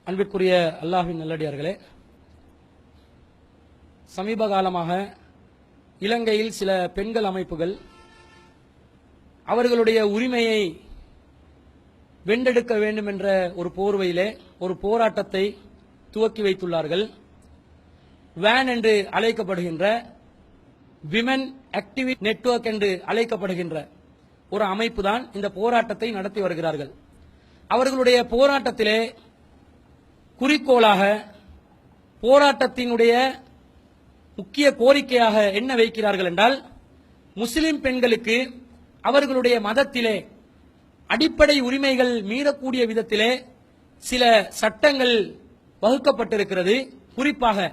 அன்பிற்குரிய அல்லாஹ்வின் நல்லடியார்களே, சமீப காலமாக இலங்கையில் சில பெண்கள் அமைப்புகள் அவர்களுடைய உரிமையை வென்றெடுக்க வேண்டும் என்ற ஒரு போர்வையிலே ஒரு போராட்டத்தை துவக்கி வைத்துள்ளார்கள். வேன் என்று அழைக்கப்படுகின்ற விமன் ஆக்டிவிட்டி நெட்வொர்க் என்று அழைக்கப்படுகின்ற ஒரு அமைப்பு தான் இந்த போராட்டத்தை நடத்தி வருகிறார்கள். அவர்களுடைய போராட்டத்திலே குறிக்கோளாக போராட்டத்தினுடைய முக்கிய கோரிக்கையாக என்ன வைக்கிறார்கள் என்றால், முஸ்லிம் பெண்களுக்கு அவர்களுடைய மதத்திலே அடிப்படை உரிமைகள் மீறக்கூடிய விதத்திலே சில சட்டங்கள் வகுக்கப்பட்டிருக்கிறது. குறிப்பாக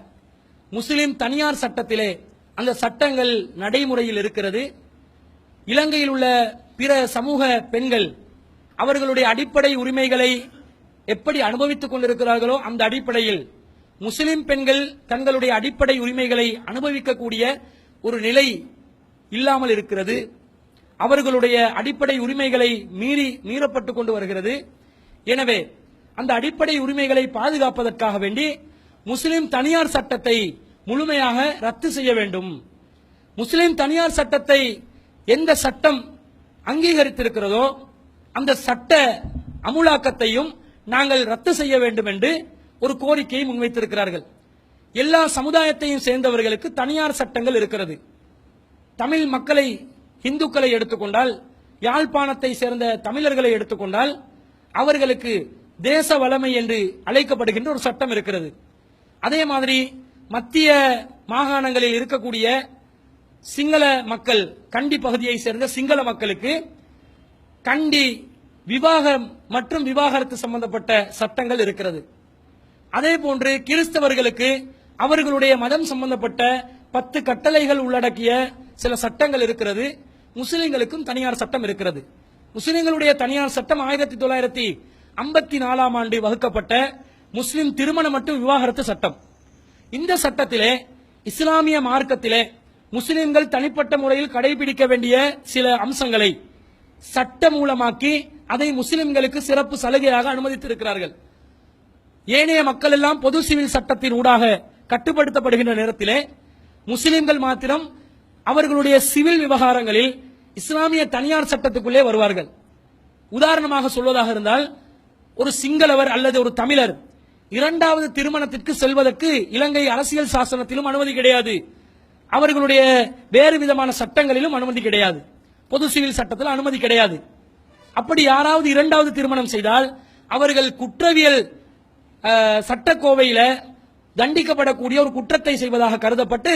முஸ்லிம் தனியார் சட்டத்திலே அந்த சட்டங்கள் நடைமுறையில் இருக்கிறது. இலங்கையில் உள்ள பிற சமூக பெண்கள் அவர்களுடைய அடிப்படை உரிமைகளை எப்படி அனுபவித்துக் கொண்டிருக்கிறார்களோ அந்த அடிப்படையில் முஸ்லிம் பெண்கள் தங்களுடைய அடிப்படை உரிமைகளை அனுபவிக்கக்கூடிய ஒரு நிலை இல்லாமல் இருக்கிறது. அவர்களுடைய அடிப்படை உரிமைகளை மீறப்பட்டுக் கொண்டு வருகிறது. எனவே அந்த அடிப்படை உரிமைகளை பாதுகாப்பதற்காக வேண்டி முஸ்லிம் தனியார் சட்டத்தை முழுமையாக ரத்து செய்ய வேண்டும். முஸ்லிம் தனியார் சட்டத்தை எந்த சட்டம் அங்கீகரித்திருக்கிறதோ அந்த சட்ட அமுலாக்கத்தையும் நாங்கள் ரத்து செய்ய வேண்டும் என்று ஒரு கோரிக்கையை முன்வைத்திருக்கிறார்கள். எல்லா சமுதாயத்தையும் சேர்ந்தவர்களுக்கு தனியார் சட்டங்கள் இருக்கிறது. தமிழ் மக்களை, இந்துக்களை எடுத்துக்கொண்டால், யாழ்ப்பாணத்தை சேர்ந்த தமிழர்களை எடுத்துக்கொண்டால் அவர்களுக்கு தேச வளமை என்று அழைக்கப்படுகின்ற ஒரு சட்டம் இருக்கிறது. அதே மாதிரி மத்திய மாகாணங்களில் இருக்கக்கூடிய சிங்கள மக்கள், கண்டி பகுதியை சேர்ந்த சிங்கள மக்களுக்கு கண்டி விவாகம் மற்றும் விவாகரத்து சம்பந்தப்பட்ட சட்டங்கள் இருக்கிறது. அதே போன்று கிறிஸ்தவர்களுக்கு அவர்களுடைய மதம் சம்பந்தப்பட்ட 10 கட்டளைகள் உள்ளடக்கிய சில சட்டங்கள் இருக்கிறது. முஸ்லிம்களுக்கும் தனியார் சட்டம் இருக்கிறது. முஸ்லிம்களுடைய தனியார் சட்டம் 1954ஆம் ஆண்டு வகுக்கப்பட்ட முஸ்லிம் திருமணம் மற்றும் விவாகரத்து சட்டம். இந்த சட்டத்திலே இஸ்லாமிய மார்க்கத்திலே முஸ்லிம்கள் தனிப்பட்ட முறையில் கடைபிடிக்க வேண்டிய சில அம்சங்களை சட்ட மூலமாக்கி அதை முஸ்லிம்களுக்கு சிறப்பு சலுகையாக அனுமதித்திருக்கிறார்கள். ஏனைய மக்கள் எல்லாம் பொது சிவில் சட்டத்தின் ஊடாக கட்டுப்படுத்தப்படுகின்ற நேரத்திலே முஸ்லிம்கள் மாத்திரம் அவர்களுடைய சிவில் விவகாரங்களில் இஸ்லாமிய தனியார் சட்டத்துக்குள்ளே வருவார்கள். உதாரணமாக சொல்வதாக இருந்தால், ஒரு சிங்களவர் அல்லது ஒரு தமிழர் இரண்டாவது திருமணத்திற்கு செல்வதற்கு இலங்கை அரசியல் சாசனத்திலும் அனுமதி கிடையாது. அவர்களுடைய வேறு விதமான சட்டங்களிலும் அனுமதி கிடையாது. பொது சிவில் சட்டத்தில் அனுமதி கிடையாது. அப்படி யாராவது இரண்டாவது திருமணம் செய்தால் அவர்கள் குற்றவியல் சட்டக்கோவையில தண்டிக்கப்படக்கூடிய ஒரு குற்றத்தை செய்வதாக கருதப்பட்டு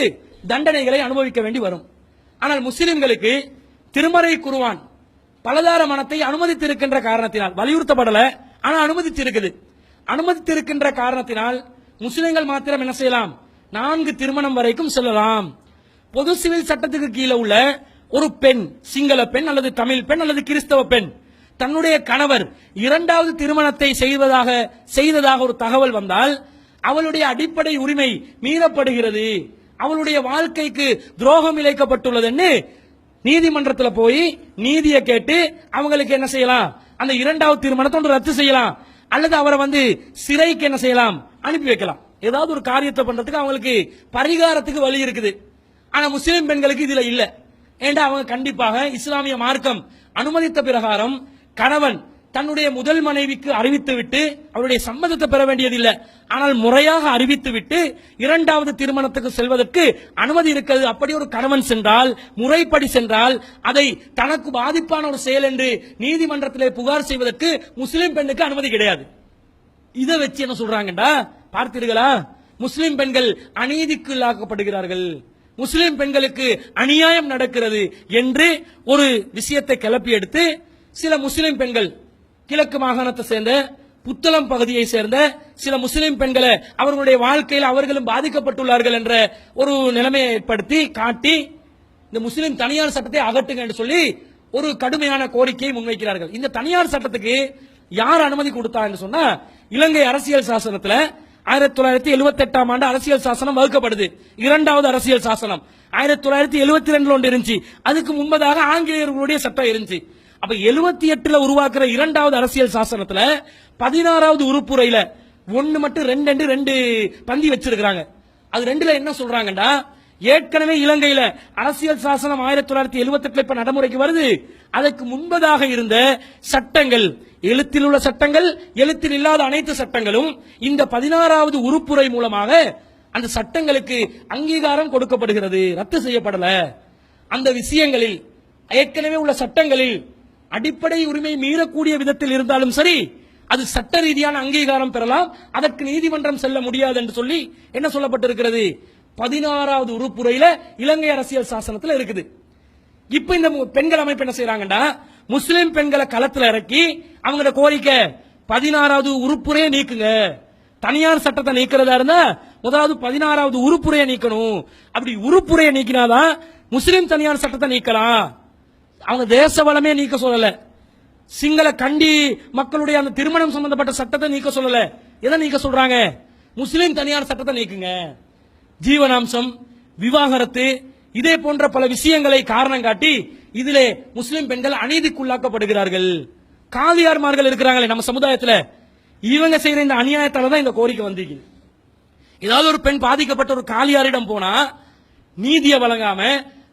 தண்டனைகளை அனுபவிக்க வேண்டி வரும். ஆனால் முஸ்லிம்களுக்கு திருமறை குர்ஆன் பலதார மனத்தை அனுமதித்திருக்கின்ற காரணத்தினால், வலியுறுத்தப்படல ஆனால் அனுமதித்திருக்கின்ற காரணத்தினால் முஸ்லிம்கள் மாத்திரம் என்ன செய்யலாம்? 4 திருமணம் வரைக்கும் செல்லலாம். பொது சிவில் சட்டத்துக்கு கீழே உள்ள ஒரு பெண், சிங்கள பெண் அல்லது தமிழ் பெண் அல்லது கிறிஸ்தவ பெண், தன்னுடைய கணவர் இரண்டாவது திருமணத்தை செய்ததாக ஒரு தகவல் வந்தால் அவளுடைய அடிப்படை உரிமை மீறப்படுகிறது, அவளுடைய வாழ்க்கைக்கு துரோகம் இழைக்கப்பட்டுள்ளதுன்னு நீதிமன்றத்தில் போய் நீதியை கேட்டு அவங்களுக்கு என்ன செய்யலாம்? அந்த இரண்டாவது திருமணத்தை ரத்து செய்யலாம், அல்லது அவரை சிறைக்கு என்ன செய்யலாம்? அனுப்பி வைக்கலாம். ஏதாவது ஒரு காரியத்தை பண்றதுக்கு அவங்களுக்கு பரிகாரத்துக்கு வழி இருக்குது. ஆனா முஸ்லிம் பெண்களுக்கு இதுல இல்ல. ஏண்டா அவங்க கண்டிப்பாக இஸ்லாமிய மார்க்கம் அனுமதித்த பிரகாரம் கணவன் தன்னுடைய முதல் மனைவிக்கு அறிவித்துவிட்டு அவருடைய சம்மதத்தை பெற வேண்டியதில்லை, ஆனால் முறையாக அறிவித்துவிட்டு இரண்டாவது திருமணத்துக்கு செல்வதற்கு அனுமதி இருக்கிறது. அப்படி ஒரு கணவன் சென்றால், முறைப்படி சென்றால், அதை தனக்கு பாதிப்பான ஒரு செயல் என்று நீதிமன்றத்திலே புகார் செய்வதற்கு முஸ்லிம் பெண்ணுக்கு அனுமதி கிடையாது. இதை வச்சு என்ன சொல்றாங்கடா, பார்த்தீர்களா? முஸ்லிம் பெண்கள் அநீதிக்கு உள்ளாக்கப்படுகிறார்கள், முஸ்லிம் பெண்களுக்கு அநியாயம் நடக்கிறது என்று ஒரு விஷயத்தை கிளப்பி எடுத்து சில முஸ்லிம் பெண்கள், கிழக்கு மாகாணத்தை சேர்ந்த புத்தளம் பகுதியை சேர்ந்த சில முஸ்லிம் பெண்களை அவர்களுடைய வாழ்க்கையில் அவர்களும் பாதிக்கப்பட்டுள்ளார்கள் என்ற ஒரு நிலைமையை ஏற்படுத்தி காட்டி இந்த முஸ்லிம் தனியார் சட்டத்தை அகற்றுங்க என்று சொல்லி ஒரு கடுமையான கோரிக்கையை முன்வைக்கிறார்கள். இந்த தனியார் சட்டத்துக்கு யார் அனுமதி கொடுத்தா என்று சொன்னா, இலங்கை அரசியல் சாசனத்தில் 1978ஆம் ஆண்டு அரசியல் சாசனம் வகுக்கப்படுது. இரண்டாவது அரசியல் சாசனம் 1972 ஒன்று இருந்துச்சு. அதுக்கு முன்பதாக ஆங்கிலேயர்களுடைய சட்டம் இருந்துச்சு. அப்ப 78ல உருவாக்குற இரண்டாவது அரசியல் சாசனத்துல 16வது உறுப்புரையில ஒன்னு மட்டும் ரெண்டு பந்தி வச்சிருக்காங்க. அது ரெண்டுல என்ன சொல்றாங்கடா, ஏற்கனவே இலங்கையில அரசியல் சாசனம் 1978 இப்ப நடைமுறைக்கு வருது. அதற்கு முன்பதாக இருந்த சட்டங்கள், எழுத்தில் உள்ள சட்டங்கள், எழுத்தில் இல்லாத அனைத்து சட்டங்களும் இந்த 16வது உறுப்புரை மூலமாக அந்த சட்டங்களுக்கு அங்கீகாரம் கொடுக்கப்படுகிறது, ரத்து செய்யப்படல. அந்த விஷயங்களில் ஏற்கனவே உள்ள சட்டங்களில் அடிப்படை உரிமை மீறக்கூடிய விதத்தில் இருந்தாலும் சரி, அது சட்ட ரீதியான அங்கீகாரம் பெறலாம், அதற்கு நீதிமன்றம் செல்ல முடியாது என்று சொல்லி என்ன சொல்லப்பட்டிருக்கிறது, 16வது உறுப்புரையில இலங்கை அரசியல் சாசனத்தில் இருக்குது. இப்ப இந்த பெண்கள் அமைப்பு என்ன செய்யறாங்கடா, முஸ்லிம் பெண்களை களத்துல இறக்கி அவங்களோட கோரிக்கை 16வது உறுப்புரையை நீக்குங்க, தனியார் சட்டத்தை நீக்கிறதா இருந்தா முதலாவது 16வது உறுப்புரையை நீக்கணும், அப்படி உறுப்புரையை நீக்கினாதான் முஸ்லிம் தனியார் சட்டத்தை நீக்கலாம். அவங்க தேச வளமே நீக்க சொல்லல, சிங்கள கண்டி மக்களுடைய அந்த திருமணம் சம்பந்தப்பட்ட சட்டத்தை நீக்க சொல்லல, எதை நீக்க சொல்றாங்க, முஸ்லிம் தனியார் சட்டத்தை நீக்குங்க. ஜீவனாம்சம், விவாகரத்து, இதே போன்ற பல விஷயங்களை காரணம் காட்டி இதிலே முஸ்லிம் பெண்கள் அநீதிக்குள்ளாக்கப்படுகிறார்கள். காதியார்மார்கள் இருக்கிறாங்களே நம்ம சமுதாயத்தில், இவங்க செய்யற இந்த அநியாயத்தால தான் இந்த கோரிக்கை வந்திருக்கு. ஏதாவது ஒரு பெண் பாதிக்கப்பட்ட ஒரு காலியாரிடம் போனா நீதியை வழங்காம,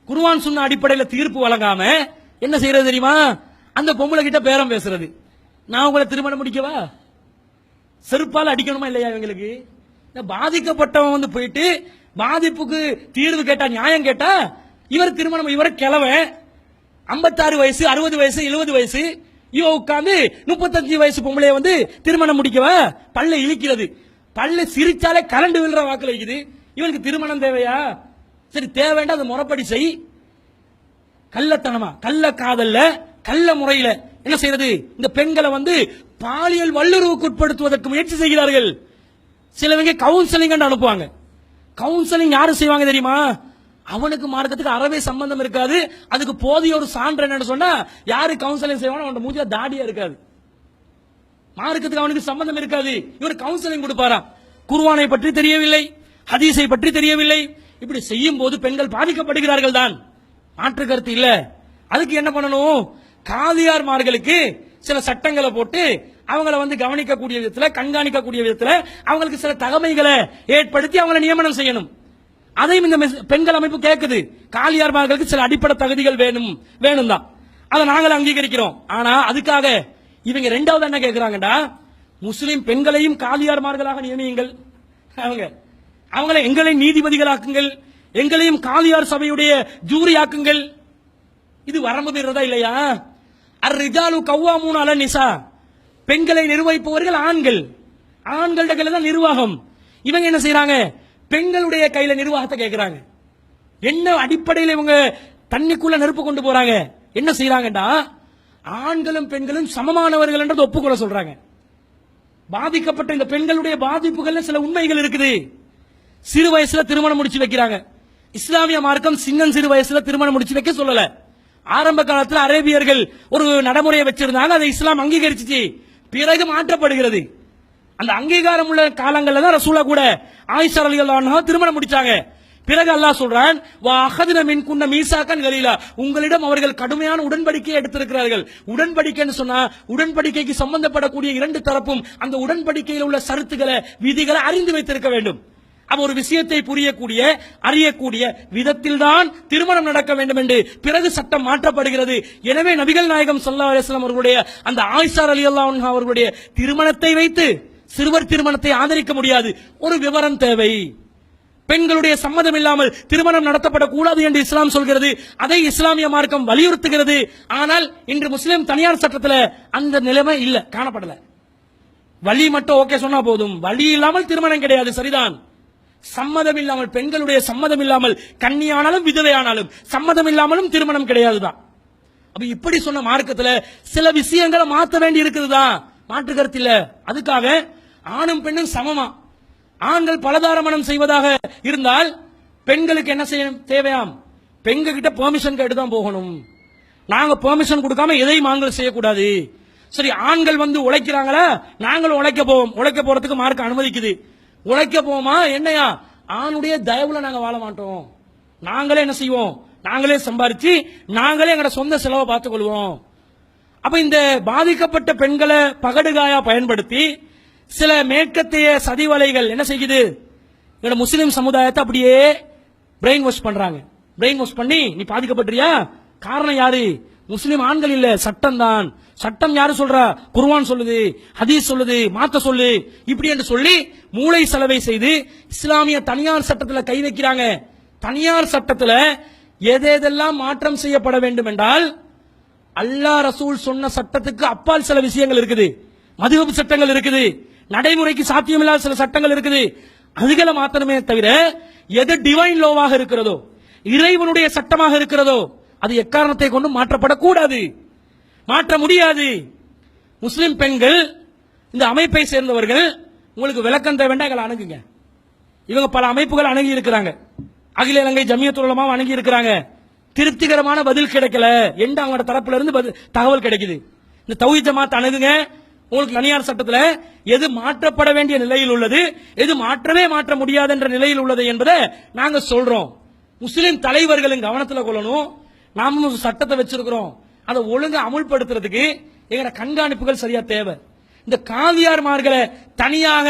குர்ஆன் சுன்னா அடிப்படையில் தீர்ப்பு வழங்காம என்ன செய்யறது தெரியுமா, அந்த பொம்பளை கிட்ட பேரம் பேசுறது. நான் உங்களை திருமணம் முடிக்கவா, செருப்பால் அடிக்கணுமா இல்லையா இவங்களுக்கு. பாதிக்கப்பட்டவன் வந்து போயிட்டு பாதிப்புக்கு தீர்வு கேட்டா, நியாயம் கேட்டா, இவர் திருமணம், இவர் கிழவன் 56 வயசு 60 வயசு 70 வயசு, இவ உட்கார்ந்து 35 வயசு பொம்பளைய வந்து திருமணம் முடிக்கவா, பல்ல இழிக்கிறது, பல்ல சிரிச்சாலே கரண்டு விழுற வாக்குல இருக்குது. இவனுக்கு திருமணம் தேவையா, சரி தேவைண்டா அது முறைப்படி செய். கள்ளத்தனமா, கள்ள காதல்ல, கள்ள முறையில என்ன செய்யறது, இந்த பெண்களை வந்து பாலியல் வல்லுறவுக்கு உட்படுத்துவதற்கு முயற்சி செய்கிறார்கள். சிலவங்க கவுன்சிலிங் அனுப்புவாங்க. கவுன்சிலிங் யாரு செய்வாங்க தெரியுமா, அவனுக்கு மார்க்கத்துக்கு அறவே சம்பந்தம் இருக்காது, அதுக்கு போதிய ஒரு சான்று என்னன்னு சொன்னா, யாரு கவுன்சிலிங் செய்வானோ அவன் மூஞ்சில தாடியா இருக்காது, மார்க்கத்துக்கு அவனுக்கு சம்பந்தம் இருக்காது, இவர் கவுன்சிலிங் கொடுப்பாராம். குர்ஆனை பற்றி தெரியவில்லை, ஹதீஸை பற்றி தெரியவில்லை. இப்படி செய்யும் போது பெண்கள் பாதிக்கப்படுகிறார்கள் தான், மாற்று கருத்து இல்ல. அதுக்கு என்ன பண்ணணும், காதியார்மார்களுக்கு சில சட்டங்களை போட்டு அவங்கள வந்து கவனிக்கக்கூடிய விதத்தில், கண்காணிக்கக்கூடிய விதத்தில் அவங்களுக்கு சில தகமைகளை ஏற்படுத்தி அவங்களை நியமனம் செய்யணும். அதையும் இந்த பெண்கள் அமைப்பு கேட்குது, காலியார்மார்களுக்கு சில அடிப்படை தகுதிகள் வேணும் தான், அதை நாங்கள் அங்கீகரிக்கிறோம். ஆனா அதுக்காக இவங்க ரெண்டாவது என்ன கேட்கிறாங்கடா, முஸ்லிம் பெண்களையும் காலியார்மார்களாக நியமியுங்கள், அவங்களை எங்களை நீதிபதிகளாக்குங்கள், எங்களையும் காலியார் சபையுடைய ஜூரி ஆக்குங்கள். இது வரம்பு மீறதா இல்லையா? அர்ரிஜாலு கவ்வாமூன அலன் நிசா, பெண்களை நிர்வகிப்பவர்கள் ஆண்கள், ஆண்களோட கையில தான் நிர்வாகம். இவங்க என்ன செய்யறாங்க, பெண்களுடைய கையில நிர்வாகத்தை கேட்கிறாங்க. என்ன அடிப்படையில் இவங்க தண்ணிக்குள்ள நெருப்பு கொண்டு போறாங்க, என்ன செய்யறாங்கடா, ஆண்களும் பெண்களும் சமமானவர்கள் என்றது ஒப்புக்கொள்ள சொல்றாங்க. பாதிக்கப்பட்ட இந்த பெண்களுடைய பாதிப்புகள் சில உண்மைகள் இருக்குது. சிறு வயசுல திருமணம் முடிச்சு வைக்கிறாங்க. இஸ்லாமிய மார்க்கம் சின்னம் சிறு வயசுல திருமணம் முடிச்சு வைக்க சொல்லல. ஆரம்ப காலத்தில் அரேபியர்கள் ஒரு நடைமுறையை வச்சிருந்தாங்க, அதை இஸ்லாம் அங்கீகரிச்சு பிறகு மாற்றப்படுகிறது. அந்த அங்கீகாரம் உள்ள காலங்களில் தான் ரசூலா கூட ஆயிஷா ரலியல்லாஹு அன்ஹா திருமணம் முடிச்சாங்க. பிறகு அல்லாஹ் சொல்றான், வா அஹதுன மின்குன்ன மீசாக்கன் கலீலா, உங்களிடம் அவர்கள் கடுமையான உடன்படிக்கையை எடுத்திருக்கிறார்கள். உடன்படிக்கைன்னு சொன்னா உடன்படிக்கைக்கு சம்பந்தப்படக்கூடிய இரண்டு தரப்பும் அந்த உடன்படிக்கையில் உள்ள சரத்துக்களை, விதிகளை அறிந்து வைத்திருக்க வேண்டும். அப்ப ஒரு விஷயத்தை புரியக்கூடிய, அறியக்கூடிய விதத்தில் தான் திருமணம் நடக்க வேண்டும் என்று பிறகு சட்டம் மாற்றப்படுகிறது. எனவே நபிகள் நாயகம் ஸல்லல்லாஹு அலைஹி வஸல்லம் அவர்களுடைய அந்த ஆயிஷா ரலியல்லாஹு அன்ஹா அவர்களுடைய திருமணத்தை வைத்து சிறுவர் திருமணத்தை ஆதரிக்க முடியாது. ஒரு விவரம் தேவை. பெண்களுடைய சம்மதம் இல்லாமல் திருமணம் நடத்தப்படக்கூடாது என்று இஸ்லாம் சொல்கிறது. அதை இஸ்லாமிய மார்க்கம் வலியுறுத்துகிறது. ஆனால் இன்று முஸ்லிம் தனியார் சட்டத்தில் அந்த நிலைமை இல்ல, காணப்படல. வழி மட்டும் ஓகே சொன்னா போதும், வழி இல்லாமல் திருமணம் கிடையாது. சரிதான், சம்மதம் இல்லாமல், பெண்களுடைய சம்மதம் இல்லாமல், கன்னியானாலும் விதவையானாலும் சம்மதம் இல்லாமலும் திருமணம் கிடையாதுதான். அப்ப இப்படி சொன்ன மார்க்கத்தில் சில விஷயங்களை மாற்ற வேண்டி இருக்குதுதான், மாற்று கருத்து இல்ல. அதுக்காக ஆணும் பெண்ணும் சமமா, ஆண்கள் பலதாரமணம் செய்வதாக இருந்தால் பெண்களுக்கு என்ன செய்ய தேவையாம், பெண்கள் கிட்ட பெர்மிஷன் கேட்டு தான் போகணும். நாங்க பெர்மிஷன் கொடுக்காம எதையும் ஆண்கள் செய்யக்கூடாது. சரி, ஆண்கள் வந்து உழைக்கிறாங்களா, நாங்களும் உழைக்க போவோம், உழைக்க போறதுக்கு மார்க்க அனுமதிக்குது. உழைக்க போமா என்னையா, ஆணுடைய தயவுல நாங்க வாழ மாட்டோம், நாங்களே என்ன செய்வோம், நாங்களே சம்பாரிச்சு நாங்களே எங்கட சொந்த செலவை பார்த்துக் கொள்வோம். அப்ப இந்த பாதிக்கப்பட்ட பெண்களை பகடுகாயா பயன்படுத்தி சில மேற்கத்திய சதிவலைகள் என்ன செய்யுது, எங்களோட முஸ்லிம் சமுதாயத்தை அப்படியே பிரெயின் வாஷ் பண்றாங்க. பிரெயின் வாஷ் பண்ணி நீ பாதிக்கப்பட்டியா, காரணம் யாரு, முஸ்லிம் ஆண்கள் இல்ல, சட்டம் தான். சட்டம் யாரு சொல்றா, குர்ஆன் சொல்லுது, ஹதீஸ் சொல்லுது, மாத்த சொல்லு, இப்படி என்று சொல்லி மூளை செலவை செய்து இஸ்லாமிய தனியார் சட்டத்துல கை வைக்கிறாங்க. தனியார் சட்டத்துல எதெல்லாம் மாற்றம் செய்யப்பட வேண்டும் என்றால், அல்லாஹ் ரசூல் சொன்ன சட்டத்துக்கு அப்பால் சில விஷயங்கள் இருக்குது, மதுஹப் சட்டங்கள் இருக்குது, நடைமுறைக்கு சாத்தியமில்லாத சில சட்டங்கள் இருக்குது. அதுகளை மாத்தணுமே தவிர எது டிவைன் லோவாக இருக்கிறதோ, இறைவனுடைய சட்டமாக இருக்கிறதோ, அது எக்காரணத்தை கொண்டு மாற்றப்படக்கூடாது, மாற்ற முடியாது. முஸ்லிம் பெண்கள் இந்த அமைப்பை சேர்ந்தவர்கள் உங்களுக்கு விளக்கம் தேவை வேண்டாம், எங்களை அணுகுங்க. இவங்க பல அமைப்புகள் அணுகி இருக்கிறாங்க, அகில இலங்கை ஜமியத்துல் உலமா அணுகி இருக்கிறாங்க. திருப்திகரமான பதில் கிடைக்கல என்று அவங்களோட தரப்புல இருந்து தகவல் கிடைக்குது. இந்த தௌஹீத் ஜமாத் அணுகுங்க, உங்களுக்கு தனியார் சட்டத்தில் எது மாற்றப்பட வேண்டிய நிலையில் உள்ளது, எது மாற்ற முடியாது என்ற நிலையில் உள்ளது என்பதை நாங்க சொல்றோம். முஸ்லிம் தலைவர்களும் கவனத்தில் கொள்ளணும். நாம சட்டத்தை வச்சிருக்கிறோம், அதை ஒழுங்கா அமுல்படுத்துறதுக்கு எங்க கண்காணிப்புகள் சரியா தேவை. இந்த காவியார்மார்களை தனியாக